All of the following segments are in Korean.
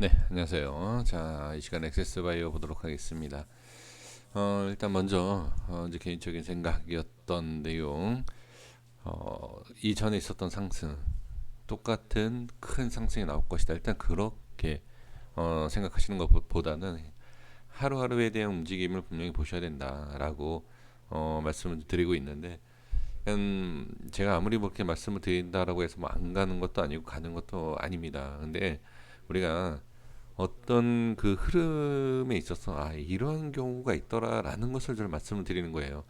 네, 안녕하세요. 자, 이 시간 액세스 바이오 보도록 하겠습니다. 일단 먼저 이제 개인적인 생각이었던 내용, 이전에 있었던 상승, 똑같은 큰 상승이 나올 것이다. 일단 그렇게 생각하시는 것보다는 하루하루에 대한 움직임을 분명히 보셔야 된다라고 말씀을 드리고 있는데, 제가 아무리 그렇게 말씀을 드린다라고 해서 뭐 안 가는 것도 아니고 가는 것도 아닙니다. 근데 우리가 어떤 그 흐름에 있어서 이러한 경우가 있더라라는 것을 좀 말씀을 드리는 거예요.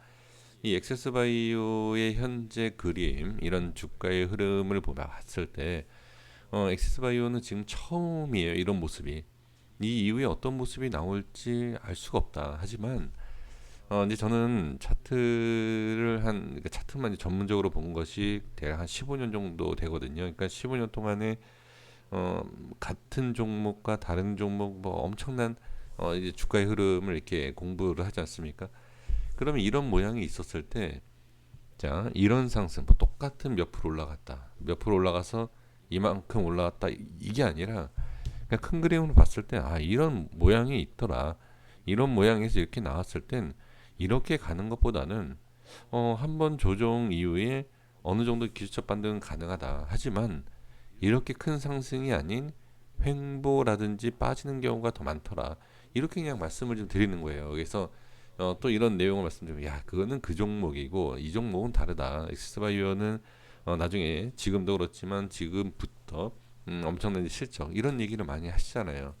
이 액세스 바이오의 현재 그림, 이런 주가의 흐름을 봤을 때 액세스 바이오는 지금 처음이에요. 이런 모습이. 이 이후에 어떤 모습이 나올지 알 수가 없다. 하지만 이제 저는 차트를 그러니까 차트만 이제 전문적으로 본 것이 대략 한 15년 정도 되거든요. 그러니까 15년 동안에 어, 같은 종목과 다른 종목 뭐 엄청난 이제 주가의 흐름을 이렇게 공부를 하지 않습니까? 그러면 이런 모양이 있었을 때, 자, 이런 상승, 뭐 똑같은 몇 프로 올라갔다, 몇 프로 올라가서 이만큼 올라갔다, 이게 아니라 그냥 큰 그림으로 봤을 때, 이런 모양이 있더라, 이런 모양에서 이렇게 나왔을 땐 이렇게 가는 것보다는 한번 조정 이후에 어느 정도 기술적 반등은 가능하다. 하지만 이렇게 큰 상승이 아닌 횡보라든지 빠지는 경우가 더 많더라. 이렇게 그냥 말씀을 좀 드리는 거예요. 그래서 또 이런 내용을 말씀드리면, 야, 그거는 그 종목이고 이 종목은 다르다. 엑스바이오는 나중에 지금도 그렇지만 지금부터 엄청난 실적 이런 얘기를 많이 하시잖아요.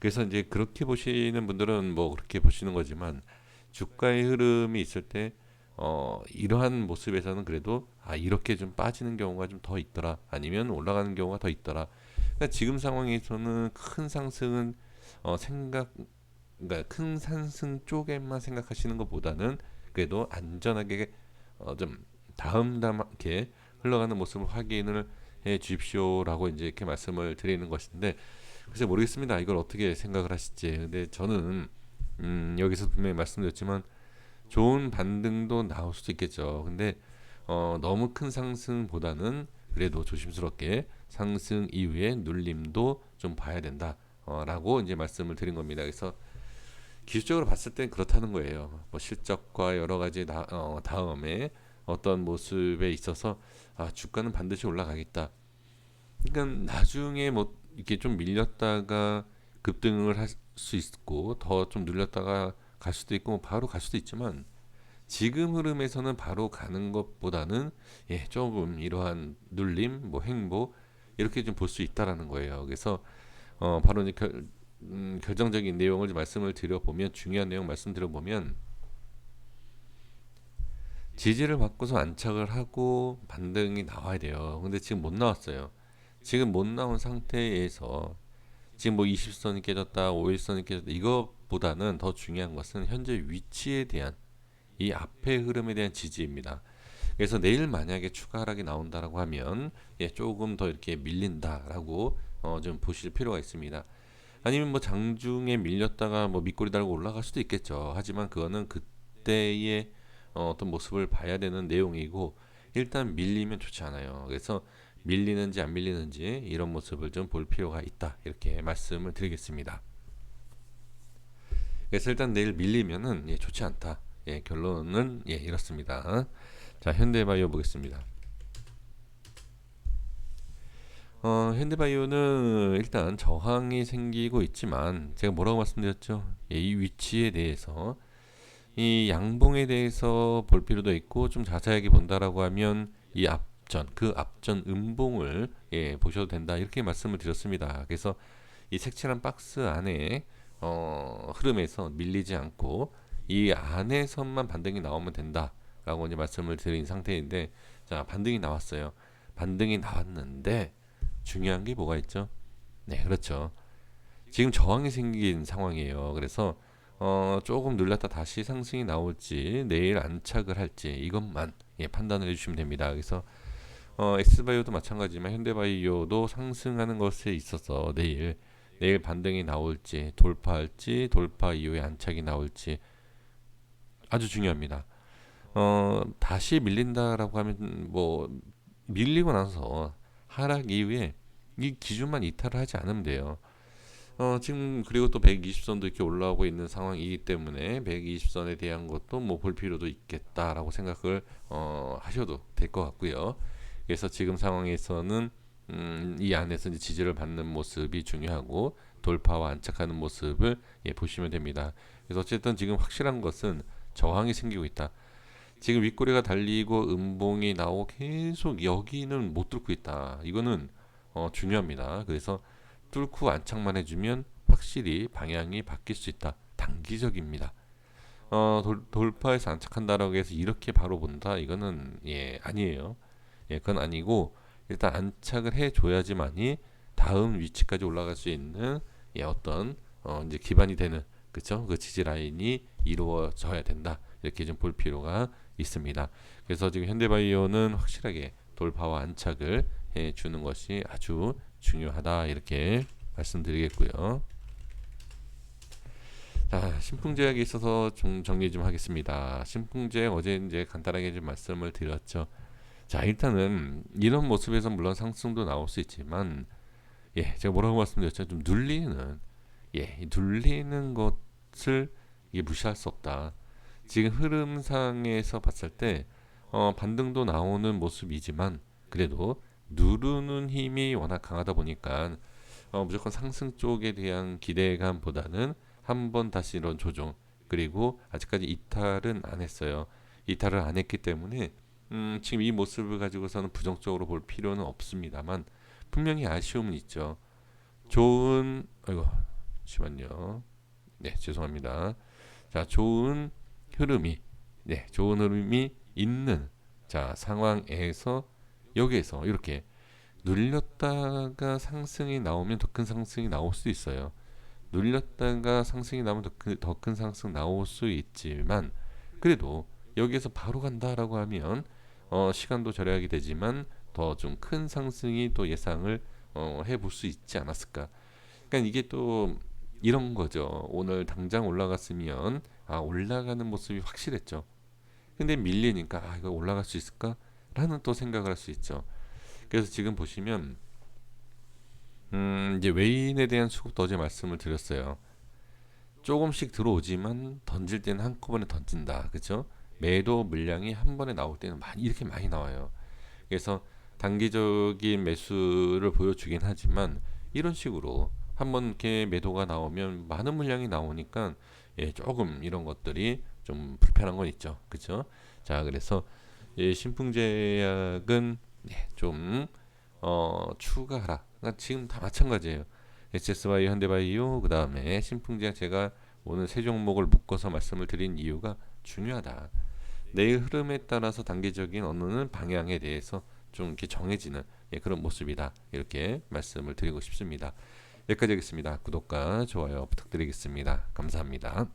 그래서 이제 그렇게 보시는 분들은 뭐 그렇게 보시는 거지만, 주가의 흐름이 있을 때 이러한 모습에서는 그래도 이렇게 좀 빠지는 경우가 좀 더 있더라, 아니면 올라가는 경우가 더 있더라. 그러니까 지금 상황에서는 큰 상승은 생각 그러니까 큰 상승 쪽에만 생각하시는 것보다는 그래도 안전하게 좀 다음담하게 흘러가는 모습을 확인을 해 주십시오라고 이제 이렇게 말씀을 드리는 것인데, 글쎄 모르겠습니다. 이걸 어떻게 생각을 하실지. 근데 저는 여기서 분명히 말씀드렸지만 좋은 반등도 나올 수도 있겠죠. 근데 너무 큰 상승보다는 그래도 조심스럽게 상승 이후에 눌림도 좀 봐야 된다. 라고 이제 말씀을 드린 겁니다. 그래서 기술적으로 봤을 땐 그렇다는 거예요. 뭐 실적과 여러 가지 다음에 어떤 모습에 있어서 주가는 반드시 올라가겠다. 그러니까 나중에 뭐 이렇게 좀 밀렸다가 급등을 할 수 있고, 더 좀 눌렸다가 갈 수도 있고, 뭐 바로 갈 수도 있지만, 지금 흐름에서는 바로 가는 것보다는 조금 이러한 눌림, 뭐 횡보 이렇게 좀 볼 수 있다라는 거예요. 그래서 바로 이제 결정적인 내용을 좀 말씀을 드려보면, 중요한 내용 말씀드려보면, 지지를 받고서 안착을 하고 반등이 나와야 돼요. 근데 지금 못 나왔어요. 지금 못 나온 상태에서 지금 뭐 20선이 깨졌다, 5일선이 깨졌다, 이것보다는 더 중요한 것은 현재 위치에 대한 이 앞의 흐름에 대한 지지입니다. 그래서 내일 만약에 추가 하락이 나온다라고 하면 조금 더 이렇게 밀린다라고 좀 보실 필요가 있습니다. 아니면 뭐 장중에 밀렸다가 뭐 밑꼬리 달고 올라갈 수도 있겠죠. 하지만 그거는 그때의 어떤 모습을 봐야 되는 내용이고, 일단 밀리면 좋지 않아요. 그래서 밀리는지 안 밀리는지 이런 모습을 좀 볼 필요가 있다, 이렇게 말씀을 드리겠습니다. 그래서 일단 내일 밀리면은 좋지 않다. 결론은 이렇습니다. 자, 현대바이오 보겠습니다. 현대바이오는 일단 저항이 생기고 있지만, 제가 뭐라고 말씀드렸죠? 이 위치에 대해서, 이 양봉에 대해서 볼 필요도 있고, 좀 자세하게 본다라고 하면 이 앞전, 그 앞전 음봉을 보셔도 된다, 이렇게 말씀을 드렸습니다. 그래서 이 색칠한 박스 안에 흐름에서 밀리지 않고 이 안에서만 반등이 나오면 된다라고 이제 말씀을 드린 상태인데, 자, 반등이 나왔어요. 반등이 나왔는데 중요한 게 뭐가 있죠? 네, 그렇죠. 지금 저항이 생긴 상황이에요. 그래서 조금 눌렸다 다시 상승이 나올지 내일 안착을 할지 이것만 판단을 해주시면 됩니다. 그래서 엑스바이오도 마찬가지지만 현대바이오도 상승하는 것에 있어서 내일 반등이 나올지, 돌파할지, 돌파 이후에 안착이 나올지 아주 중요합니다. 다시 밀린다라고 하면 뭐 밀리고 나서 하락 이후에 이 기준만 이탈을 하지 않으면 돼요. 지금 그리고 또 120선도 이렇게 올라오고 있는 상황이기 때문에 120선에 대한 것도 뭐 볼 필요도 있겠다라고 생각을 하셔도 될 것 같고요. 그래서 지금 상황에서는 이 안에서 이제 지지를 받는 모습이 중요하고 돌파와 안착하는 모습을 보시면 됩니다. 그래서 어쨌든 지금 확실한 것은 저항이 생기고 있다. 지금 윗꼬리가 달리고 음봉이 나오고 계속 여기는 못 뚫고 있다. 이거는 중요합니다. 그래서 뚫고 안착만 해주면 확실히 방향이 바뀔 수 있다. 단기적입니다. 돌파해서 안착한다라고 해서 이렇게 바로 본다. 이거는 아니에요. 그건 아니고 일단 안착을 해줘야지만이 다음 위치까지 올라갈 수 있는 어떤 이제 기반이 되는 그쵸? 그 지지 라인이 이루어져야 된다. 이렇게 좀 볼 필요가 있습니다. 그래서 지금 현대바이오는 확실하게 돌파와 안착을 해주는 것이 아주 중요하다. 이렇게 말씀드리겠고요. 자, 신풍제약에 있어서 좀 정리 좀 하겠습니다. 신풍제약 어제 이제 간단하게 좀 말씀을 드렸죠. 자, 일단은 이런 모습에서 물론 상승도 나올 수 있지만 제가 뭐라고 말씀드렸죠? 좀 눌리는 것을 무시할 수 없다. 지금 흐름상에서 봤을 때 반등도 나오는 모습이지만 그래도 누르는 힘이 워낙 강하다 보니까 무조건 상승 쪽에 대한 기대감보다는 한번 다시 이런 조정 그리고 아직까지 이탈은 안 했어요. 이탈을 안 했기 때문에 지금 이 모습을 가지고서는 부정적으로 볼 필요는 없습니다만 분명히 아쉬움은 있죠. 아이고 잠시만요. 네, 죄송합니다. 자, 좋은 흐름이 있는 상황에서 여기에서 이렇게 눌렸다가 상승이 나오면 더 큰 상승이 나올 수 있어요. 눌렸다가 상승이 나오면 더 큰 상승 나올 수 있지만 그래도 여기에서 바로 간다라고 하면 시간도 절약이 되지만 더 좀 큰 상승이 또 예상을 해볼 수 있지 않았을까. 그러니까 이게 또 이런 거죠. 오늘 당장 올라갔으면 올라가는 모습이 확실했죠. 근데 밀리니까 이거 올라갈 수 있을까? 라는 또 생각을 할 수 있죠. 그래서 지금 보시면 이제 외인에 대한 수급도 어제 말씀을 드렸어요. 조금씩 들어오지만 던질 때는 한꺼번에 던진다. 그렇죠? 매도 물량이 한 번에 나올 때는 이렇게 많이 나와요. 그래서 단기적인 매수를 보여주긴 하지만 이런 식으로 한번 이렇게 매도가 나오면 많은 물량이 나오니까 조금 이런 것들이 좀 불편한 건 있죠. 그렇죠? 자, 그래서 신풍제약은 좀 추가하라. 그러니까 지금 다 마찬가지예요. SS바이오, 현대바이오, 그 다음에 신풍제약 제가 오늘 세 종목을 묶어서 말씀을 드린 이유가 중요하다. 내일 흐름에 따라서 단기적인 어느 방향에 대해서 좀 이렇게 정해지는 그런 모습이다. 이렇게 말씀을 드리고 싶습니다. 여기까지 하겠습니다. 구독과 좋아요 부탁드리겠습니다. 감사합니다.